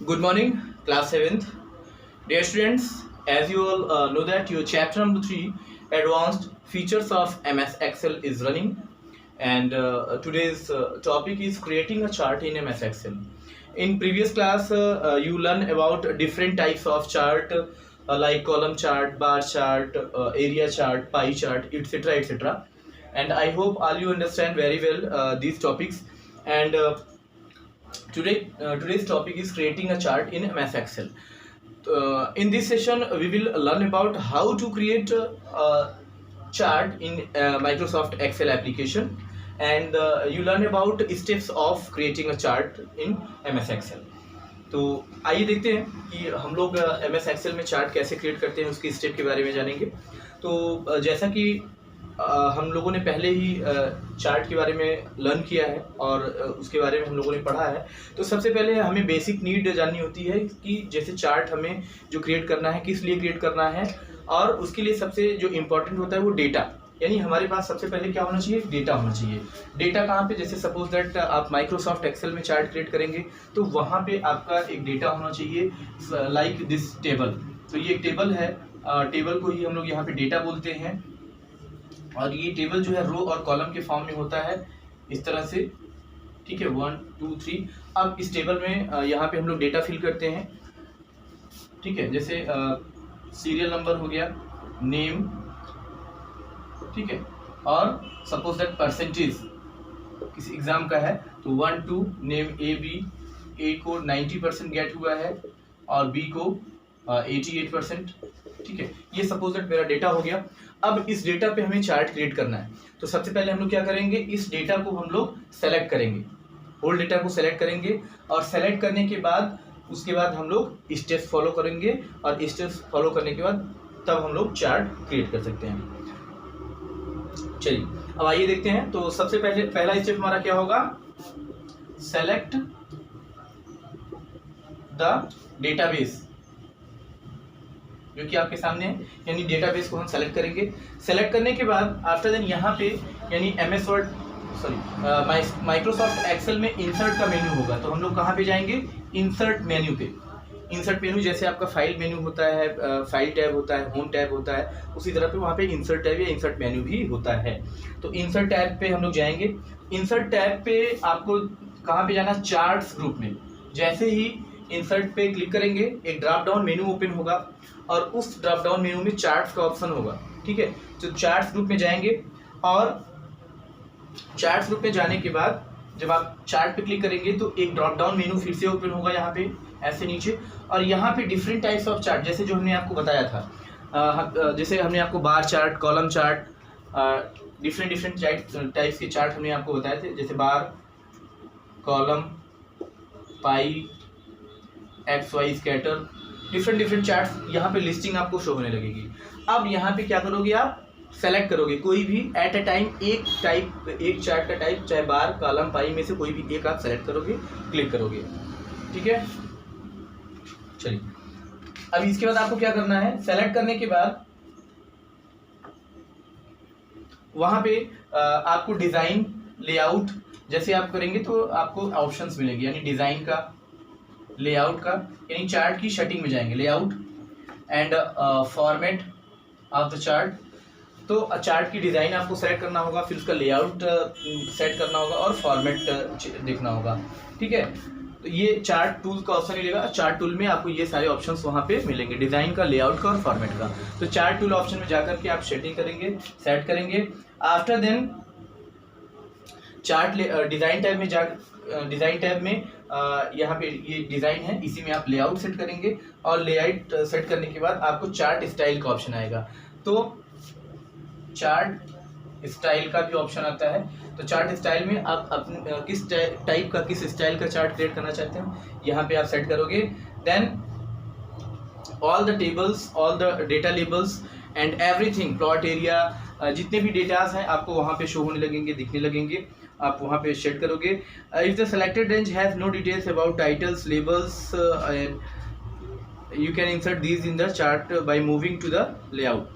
Good morning, class 7th. Dear students, as you all know that your chapter number 3, Advanced Features of MS Excel is running, and today's topic is creating a chart in MS Excel. In previous class, you learn about different types of chart like column chart, bar chart, area chart, pie chart, etc. etc. And I hope all you understand very well these topics. And today's topic is creating a chart in MS Excel. In this session, we will learn about how to create a chart in Microsoft Excel application, and you learn about steps of creating a chart in MS Excel. तो आइए देखते हैं कि हम लोग MS Excel में chart कैसे create करते हैं, उसकी स्टेप के बारे में जानेंगे। तो जैसा कि हम लोगों ने पहले ही चार्ट के बारे में लर्न किया है और उसके बारे में हम लोगों ने पढ़ा है, तो सबसे पहले हमें बेसिक नीड जाननी होती है कि जैसे चार्ट हमें जो क्रिएट करना है, किस लिए क्रिएट करना है, और उसके लिए सबसे जो इम्पोर्टेंट होता है वो डेटा, यानी हमारे पास सबसे पहले क्या होना चाहिए, डेटा होना चाहिए। डेटा कहाँ पे, जैसे सपोज दैट आप माइक्रोसॉफ्ट एक्सेल में चार्ट क्रिएट करेंगे तो वहाँ पे आपका एक डेटा होना चाहिए लाइक दिस टेबल। तो ये एक टेबल है, टेबल को ही हम लोग यहाँ पे डेटा बोलते हैं, और ये टेबल जो है रो और कॉलम के फॉर्म में होता है इस तरह से, ठीक है, 1 2 3। अब इस टेबल में यहाँ पे हम लोग डेटा फिल करते हैं, ठीक है, जैसे सीरियल नंबर हो गया, नेम, ठीक है, और सपोज दैट परसेंटेज किसी एग्जाम का है तो 1 2 नेम ए बी, ए को 90% गेट हुआ है और बी को 88%, ठीक है। ये सपोज दैट मेरा डेटा हो गया। अब इस डेटा पे हमें चार्ट क्रिएट करना है, तो सबसे पहले हम लोग क्या करेंगे, इस डेटा को हम लोग सेलेक्ट करेंगे, होल डेटा को सेलेक्ट करेंगे, और सेलेक्ट करने के बाद उसके बाद हम लोग स्टेप्स फॉलो करेंगे, और स्टेप्स फॉलो करने के बाद तब हम लोग चार्ट क्रिएट कर सकते हैं। चलिए अब आइए देखते हैं। तो सबसे पहले पहला स्टेप हमारा क्या होगा, सेलेक्ट द डेटाबेस, जो कि आपके सामने है, यानी डेटाबेस को हम सेलेक्ट करेंगे। सेलेक्ट करने के बाद आफ्टर देन यहाँ पे यानी MS वर्ड माइक्रोसॉफ्ट एक्सेल में इंसर्ट का मेन्यू होगा, तो हम लोग कहाँ पे जाएंगे, इंसर्ट मेन्यू पे। इंसर्ट मेन्यू जैसे आपका फाइल मेन्यू होता है, फाइल टैब होता है, होम टैब होता है, उसी तरह पे वहाँ पे इंसर्ट टैब या इंसर्ट मेन्यू भी होता है। तो इंसर्ट टैब पे हम लोग जाएंगे। इंसर्ट टैब पे आपको कहाँ पे जाना, चार्ट्स ग्रुप में। जैसे ही इंसर्ट पे क्लिक करेंगे एक ड्रॉप डाउन मेन्यू ओपन होगा, और उस ड्रॉप डाउन मेन्यू में चार्ट्स का ऑप्शन होगा, ठीक है। तो चार्ट्स ग्रुप में जाएंगे, और चार्ट्स ग्रुप में जाने के बाद जब आप चार्ट पे क्लिक करेंगे तो एक ड्रॉप डाउन मेन्यू फिर से ओपन होगा यहाँ पे ऐसे नीचे, और यहाँ पे डिफरेंट टाइप्स ऑफ चार्ट, जैसे जो हमने आपको बताया था, जैसे हमने आपको bar chart, column chart, different types के चार्ट हमने आपको बताए थे, जैसे bar, column, pie, X Y scatter, different charts यहाँ पे लिस्टिंग आपको शो होने लगेगी। अब यहाँ पे क्या करोगे, आप सेलेक्ट करोगे कोई भी एट अ टाइम एक चार्ट का टाइप, चाहे बार, कॉलम, पाई में से कोई भी एक आप सेलेक्ट करोगे, क्लिक करोगे, ठीक है। चलिए अब इसके बाद आपको क्या करना है, सेलेक्ट करने के बाद वहां पे आपको डिजाइन, लेआउट जैसे आप करेंगे तो आपको ऑप्शंस मिलेंगे, यानी डिजाइन का, लेआउट का, यानी चार्ट की सेटिंग में जाएंगे, layout and format of the chart. तो चार्ट की डिज़ाइन आपको सेलेक्ट करना होगा, फिर उसका लेआउट सेट करना होगा, और फॉर्मेट देखना होगा, ठीक है। तो ये चार्ट टूल का ऑप्शन मिलेगा, चार्ट टूल में आपको ये सारे ऑप्शंस वहाँ पे मिलेंगे, डिज़ाइन का, लेआउट का और फॉर्मेट का। तो चार्ट टूल ऑप्शन में जाकर के आप सेटिंग करेंगे, सेट करेंगे। After then chart design tab में डिज़ाइन टैब में यहाँ पे ये डिज़ाइन है, इसी में आप लेआउट सेट करेंगे, और लेआउट सेट करने के बाद आपको चार्ट स्टाइल का ऑप्शन आएगा। तो चार्ट स्टाइल का भी ऑप्शन आता है, तो चार्ट स्टाइल में आप अपने किस टाइप का, किस स्टाइल का चार्ट क्रिएट करना चाहते हैं, यहाँ पे आप सेट करोगे। Then all the tables, all the data labels and everything, plot area, जितने भी डेटाज हैं आपको वहाँ पे शो होने लगेंगे, दिखने लगेंगे, आप वहाँ पे सेट करोगे। If the selected range has no details about titles, labels, you can insert these in the chart by moving to the layout,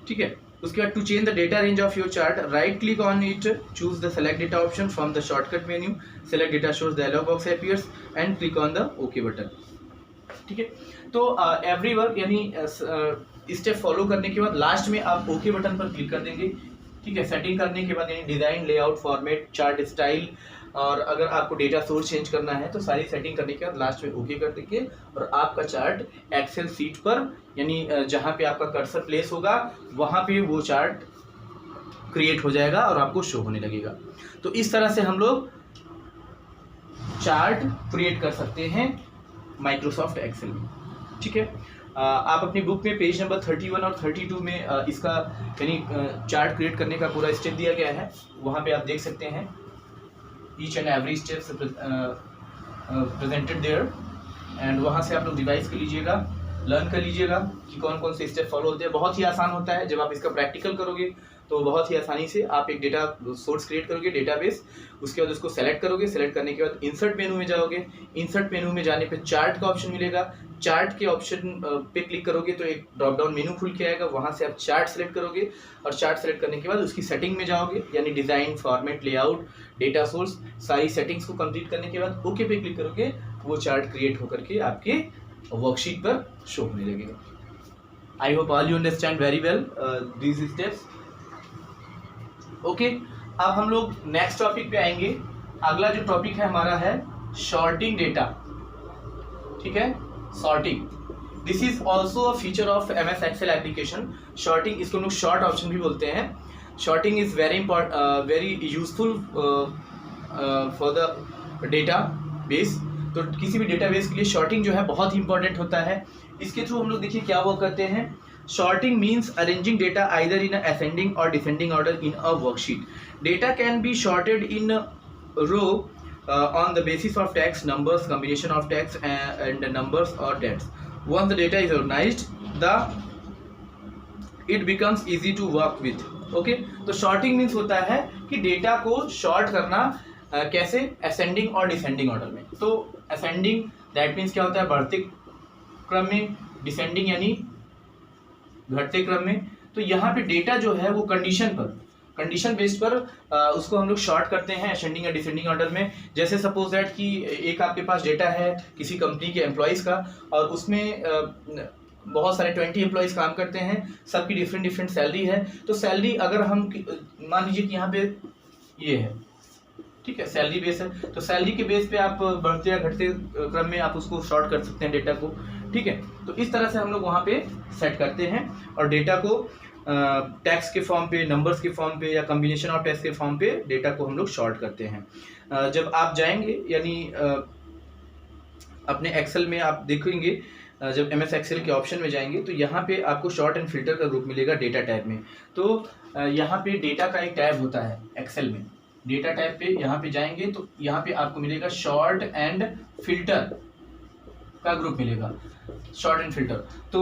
ठीक है। उसके बाद to change the data range of your chart, right click on it, choose the select data option from the shortcut menu, select data shows dialog box appears and click on the okay button. ठीक है, तो every work यानी step follow करने के बाद last में आप okay button पर क्लिक कर देंगे। ठीक है, सेटिंग करने के बाद यानी design, layout, format, chart style, और अगर आपको डेटा सोर्स चेंज करना है तो सारी सेटिंग करने के बाद लास्ट में ओके कर देंगे और आपका चार्ट एक्सेल सीट पर यानी जहाँ पे आपका कर्सर प्लेस होगा वहाँ पे वो चार्ट क्रिएट हो जाएगा और आपको शो होने लगेगा। तो इस तरह से हम लोग चार्ट क्रिएट कर सकते हैं माइक्रोसॉफ्ट एक्सेल में। ठीक है, आप अपनी बुक में पेज नंबर 31 और 32 में इसका यानी चार्ट क्रिएट करने का पूरा स्टेप दिया गया है, वहाँ पे आप देख सकते हैं each and every steps presented there, एंड वहाँ से आप लोग रिवाइज कर लीजिएगा, लर्न कर लीजिएगा कि कौन कौन से स्टेप फॉलो होते हैं। बहुत ही आसान होता है, जब आप इसका प्रैक्टिकल करोगे तो बहुत ही आसानी से आप एक डेटा सोर्स क्रिएट करोगे, डेटाबेस, उसके बाद उसको सेलेक्ट करोगे, सेलेक्ट करने के बाद इंसर्ट मेनू में जाओगे, इंसर्ट मेनू में जाने पे चार्ट का ऑप्शन मिलेगा, चार्ट के ऑप्शन पे क्लिक करोगे तो एक ड्रॉप डाउन मेनू खुल के आएगा, वहाँ से आप चार्ट सेलेक्ट करोगे और चार्ट सेलेक्ट करने के बाद उसकी सेटिंग में जाओगे यानी design, format, layout, data source, सारी सेटिंग्स को कंप्लीट करने के बाद ओके पे क्लिक करोगे, वो चार्ट क्रिएट होकर के आपके वर्कशीट पर शो होने लगेगा। I hope all you understand very well these steps. Okay, अब हम लोग नेक्स्ट टॉपिक पे आएंगे। अगला जो टॉपिक है हमारा है शॉर्टिंग डेटा। ठीक है, sorting, this is also a feature of MS Excel application. Sorting, इसको लोग शॉर्ट ऑप्शन भी बोलते हैं। Sorting is very useful for the database. तो किसी भी डेटाबेस के लिए शॉर्टिंग जो है बहुत ही इंपॉर्टेंट होता है। इसके थ्रू हम लोग देखिए क्या वर्क करते हैं। Sorting means arranging data either in a ascending or descending order in a worksheet. Data can be sorted in a row on the basis of text, numbers, combination of text and numbers or dates. Once the data is organized, it becomes easy to work with. Okay, तो sorting means होता है कि data को sort करना कैसे, ascending और descending order में। तो ascending that means क्या होता है, बढ़ते क्रम में, descending यानी घटते क्रम में। तो यहाँ पे डेटा जो है वो कंडीशन बेस्ड पर उसको हम लोग शॉर्ट करते हैं असेंडिंग या डिसेंडिंग ऑर्डर में। जैसे सपोज दैट कि एक आपके पास डेटा है किसी कंपनी के एम्प्लॉयज़ का और उसमें बहुत सारे 20 एम्प्लॉयज़ काम करते हैं, सबकी डिफरेंट सैलरी है। तो सैलरी अगर हम मान लीजिए कि यहाँ पे ये है, ठीक है, सैलरी बेस है, तो सैलरी के बेस पे आप बढ़ते या घटते क्रम में आप उसको शॉर्ट कर सकते हैं डेटा को। ठीक है, तो इस तरह से हम लोग वहाँ पे सेट करते हैं और डेटा को टैक्स के फॉर्म पे, नंबर्स के फॉर्म पे या कम्बिनेशन ऑफ टैक्स के फॉर्म पे डेटा को हम लोग शॉर्ट करते हैं। जब आप जाएंगे यानी अपने एक्सेल में आप देखेंगे, जब MS एक्सेल के ऑप्शन में जाएंगे तो यहाँ पे आपको शॉर्ट एंड फिल्टर का ग्रुप मिलेगा डेटा टैब में। तो यहाँ पे डेटा का एक टैब होता है एक्सेल में, डेटा टैब पे यहाँ पे जाएंगे तो यहाँ पे आपको मिलेगा शॉर्ट एंड फिल्टर का ग्रुप मिलेगा, शॉर्ट एंड फिल्टर। तो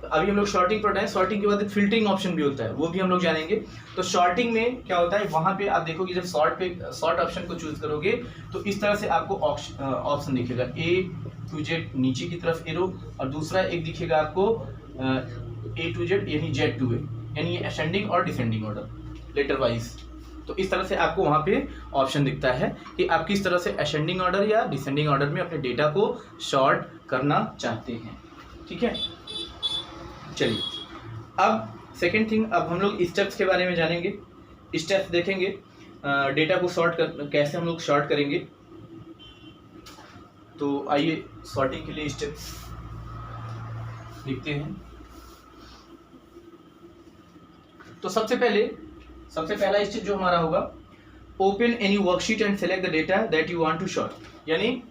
अभी हम लोग शॉर्टिंग पर हैं, शॉर्टिंग के बाद फिल्टरिंग ऑप्शन भी होता है, वो भी हम लोग जानेंगे। तो शॉर्टिंग में क्या होता है, वहाँ पे आप देखोगे जब शॉर्ट ऑप्शन को चूज करोगे तो इस तरह से आपको ऑप्शन दिखेगा A to Z नीचे की तरफ एरो, और दूसरा एक दिखेगा आपको A to Z यानी Z to A, यानी ये असेंडिंग और डिसेंडिंग ऑर्डर लेटर वाइज। तो इस तरह से आपको वहाँ पे ऑप्शन दिखता है कि आप किस तरह से असेंडिंग ऑर्डर या डिसेंडिंग ऑर्डर में अपने डेटा को शॉर्ट करना चाहते हैं। ठीक है, चलिए अब सेकंड थिंग, अब हम लोग स्टेप्स के बारे में जानेंगे, स्टेप्स देखेंगे डेटा को कैसे हम लोग शॉर्ट करेंगे। तो आइए सॉर्टिंग के लिए स्टेप्स लिखते हैं। तो सबसे पहला स्टेप जो हमारा होगा, open any worksheet and select the data that you want to sort. यानी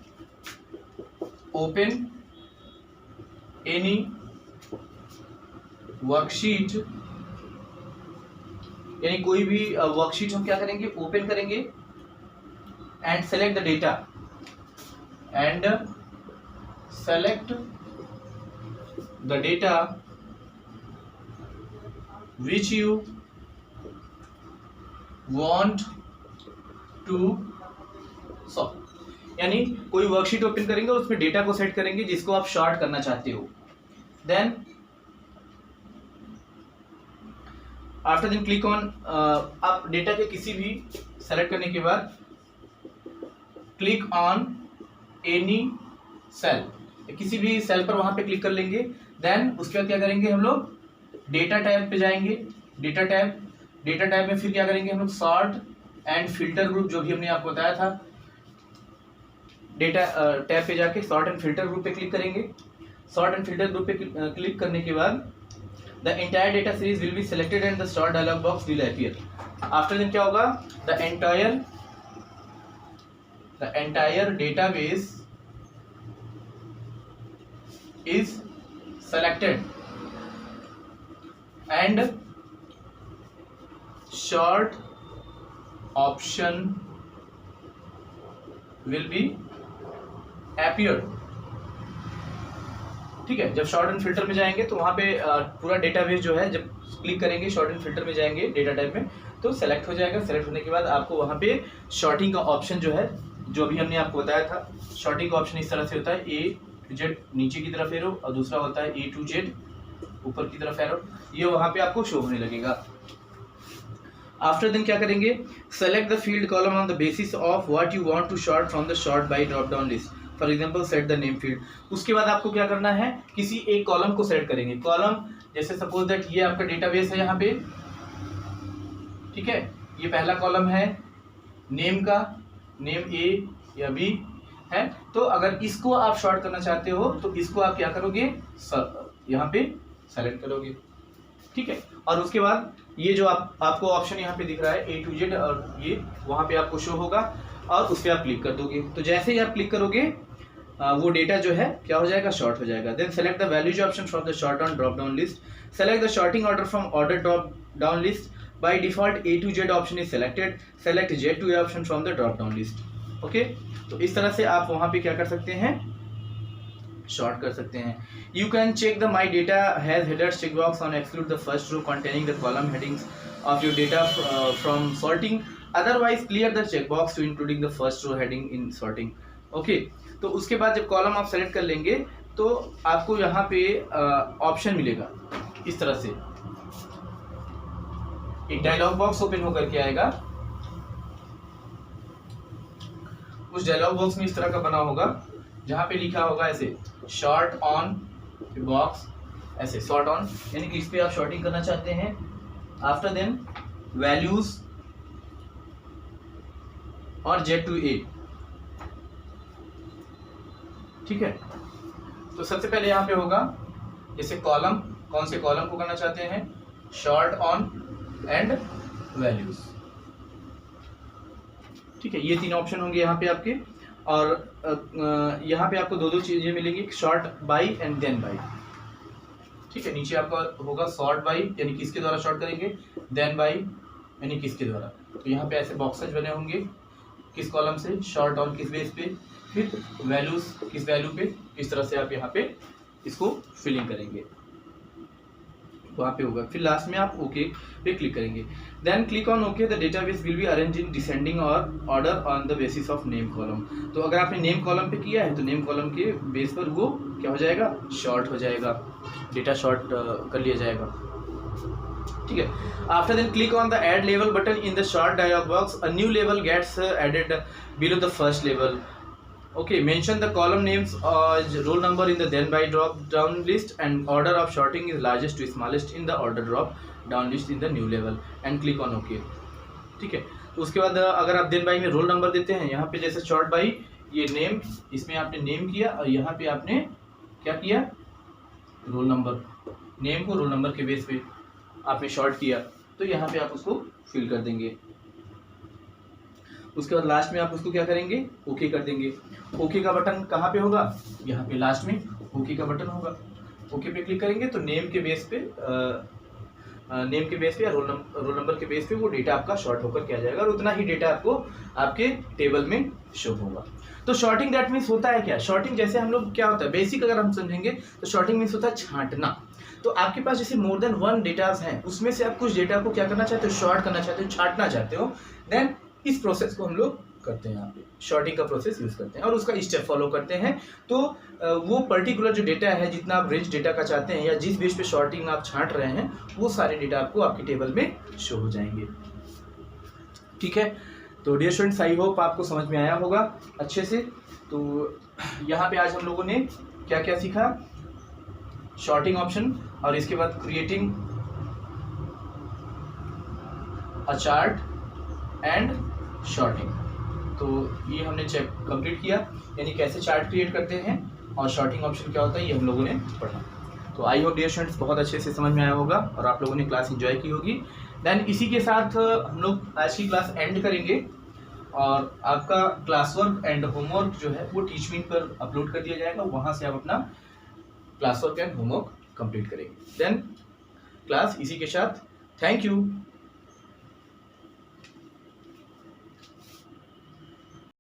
ओपन एनी वर्कशीट, यानी कोई भी वर्कशीट हम क्या करेंगे, ओपन करेंगे and select the data which you want to solve। यानी कोई वर्कशीट ओपन करेंगे और उसमें डेटा को सेट करेंगे जिसको आप शॉर्ट करना चाहते हो। Then after then click on, आप डेटा के किसी भी सेलेक्ट करने के बाद क्लिक ऑन एनी सेल, किसी भी सेल पर वहां पे क्लिक कर लेंगे। देन उसके बाद क्या करेंगे हम लोग, डेटा टैब पे जाएंगे। डेटा टैब में फिर क्या करेंगे हम लोग, सॉर्ट एंड फिल्टर ग्रुप, जो भी हमने आपको बताया था। डेटा टैब पे जाके सॉर्ट एंड फिल्टर ग्रुप पे क्लिक करेंगे। सॉर्ट एंड फिल्टर ग्रुप पे क्लिक करने के बाद the entire data series will be selected and the sort dialog box will appear. After then क्या होगा, the entire database is selected and short option will be appeared। ठीक है, जब short and filter में जाएंगे तो वहां पे पूरा डेटाबेस जो है, जब क्लिक करेंगे शॉर्ट एंड फिल्टर में जाएंगे डेटा टाइप में, तो सेलेक्ट हो जाएगा। सेलेक्ट होने के बाद आपको वहां पे शॉर्टिंग का ऑप्शन जो है, जो भी हमने आपको बताया था, शॉर्टिंग का ऑप्शन इस तरह से होता है, ए टू जेड नीचे की तरफ एरो, और दूसरा होता है ए टू जेड ऊपर की तरफ एरो। ये वहां पे आपको शो होने लगेगा। आफ्टर देन क्या करेंगे, select the field column on the basis of what you want to sort from the sort by drop down list, for example set the name field. उसके बाद आपको क्या करना है, किसी एक कॉलम को सेलेक्ट करेंगे। कॉलम जैसे सपोज दैट ये आपका डेटाबेस है यहाँ पे, ठीक है, ये पहला कॉलम है नेम का, नेम ए या बी है। तो अगर इसको आप शॉर्ट करना चाहते हो तो इसको आप क्या करोगे, यहाँ पे सेलेक्ट करोगे, ठीक है। और उसके बाद ये जो आपको ऑप्शन यहाँ पे दिख रहा है ए टू जेड, और ये वहाँ पे आपको शो होगा, और उस पर आप क्लिक कर दोगे। तो जैसे ही आप क्लिक करोगे वो डेटा जो है क्या हो जाएगा, शॉर्ट हो जाएगा। Then select the values option from the sort on drop down list, select the sorting order from order drop down list, by default A to Z option is selected, select Z to A option from the drop down list. Okay, तो इस तरह से आप वहां पे क्या कर सकते हैं, शॉर्ट कर सकते हैं। You can check the my data has headers check box on exclude the first row containing the column headings of your data from sorting, otherwise clear the check box to including the first row heading in sorting. Okay, तो उसके बाद जब column आप select कर लेंगे तो आपको यहाँ पे ऑप्शन मिलेगा इस तरह से, एक डायलॉग बॉक्स ओपन होकर के आएगा। उस डायलॉग बॉक्स में इस तरह का बना होगा, जहां पे लिखा होगा ऐसे शॉर्ट ऑन बॉक्स, ऐसे शॉर्ट ऑन, यानी कि इस पे आप शॉर्टिंग करना चाहते हैं। आफ्टर देन वैल्यूज और जेड टू ए, ठीक है। तो सबसे पहले यहाँ पे होगा जैसे कॉलम, कौन से कॉलम को करना चाहते हैं, शॉर्ट ऑन एंड वैल्यूज, ठीक है। ये तीन ऑप्शन होंगे यहाँ पे आपके, और यहाँ पे आपको दो चीजें मिलेंगी, sort by and then by, ठीक है। नीचे आपका होगा शॉर्ट बाई, यानी किसके द्वारा शॉर्ट करेंगे, देन बाई यानी किसके द्वारा। तो यहाँ पे ऐसे बॉक्सेज बने होंगे, किस कॉलम से, शॉर्ट ऑन किस बेस पे, फिर वैल्यूज किस वैल्यू पे, इस तरह से आप यहाँ पे इसको फिलिंग करेंगे, वहाँ पे होगा। फिर लास्ट में आप ओके पे क्लिक करेंगे। Then click on okay, the database will be arrange in descending और order on the basis of name column. तो अगर आपने नेम कॉलम पे किया है तो नेम कॉलम के बेस पर वो क्या हो जाएगा, शॉर्ट हो जाएगा, डेटा शॉर्ट कर लिया जाएगा, ठीक है। After then click on the add level button in the sort dialog box, a new level gets added below the first level. Okay, mention the column names or roll number in the then by drop down list, and order of sorting is largest to smallest in the order drop down list in the new level, and click on OK, ठीक है। तो उसके बाद अगर आप then by में roll number देते हैं, यहाँ पे जैसे शॉर्ट बाई, ये नेम, इसमें आपने नेम किया और यहाँ पे आपने क्या किया, रोल नंबर, नेम को रोल नंबर के बेस पे आपने शॉर्ट किया, तो यहाँ पे आप उसको फिल कर देंगे। उसके बाद लास्ट में आप उसको क्या करेंगे, ओके कर देंगे। ओके का बटन कहाँ पे होगा, यहाँ पे लास्ट में ओके का बटन होगा। ओके पे क्लिक करेंगे तो नेम के बेस पे या रोल नंबर के बेस पे वो डेटा आपका शॉर्ट होकर क्या जाएगा, और उतना ही डेटा आपको आपके टेबल में शो होगा। तो शॉर्टिंग दैट मीन्स होता है क्या, शॉर्टिंग जैसे हम लोग क्या होता है बेसिक अगर हम समझेंगे तो शॉर्टिंग मीन्स होता है छांटना। तो आपके पास जैसे मोर देन वन डेटाज हैं, उसमें से आप कुछ डेटा को क्या करना चाहते हो, शॉर्ट करना चाहते हो, छांटना चाहते हो, देन इस प्रोसेस को हम लोग करते हैं, यहाँ पे शॉर्टिंग का प्रोसेस यूज़ करते हैं और उसका स्टेप फॉलो करते हैं। तो वो पर्टिकुलर जो डेटा है, जितना आप रिच डेटा का चाहते हैं या जिस बेस पे शॉर्टिंग आप छांट रहे हैं, वो सारे डेटा आपको आपकी टेबल में शो हो जाएंगे। ठीक है, तो डियर स्टूडेंट्स, आई होप आपको समझ में आया होगा अच्छे से। तो यहाँ पे आज हम लोगों ने क्या क्या सीखा, शॉर्टिंग ऑप्शन, और इसके बाद creating a chart and sorting. तो ये हमने चेक कंप्लीट किया, यानी कैसे चार्ट क्रिएट करते हैं और शॉर्टिंग ऑप्शन क्या होता है, ये हम लोगों ने पढ़ा। तो आई होप डियर स्टूडेंट्स बहुत अच्छे से समझ में आया होगा और आप लोगों ने क्लास एंजॉय की होगी। देन इसी के साथ हम लोग आज की क्लास एंड करेंगे और आपका क्लास वर्क एंड होमवर्क जो है वो टीचमीट पर अपलोड कर दिया जाएगा, वहाँ से आप अपना class work and homework complete करेंगे। देन क्लास इसी के साथ, थैंक यू।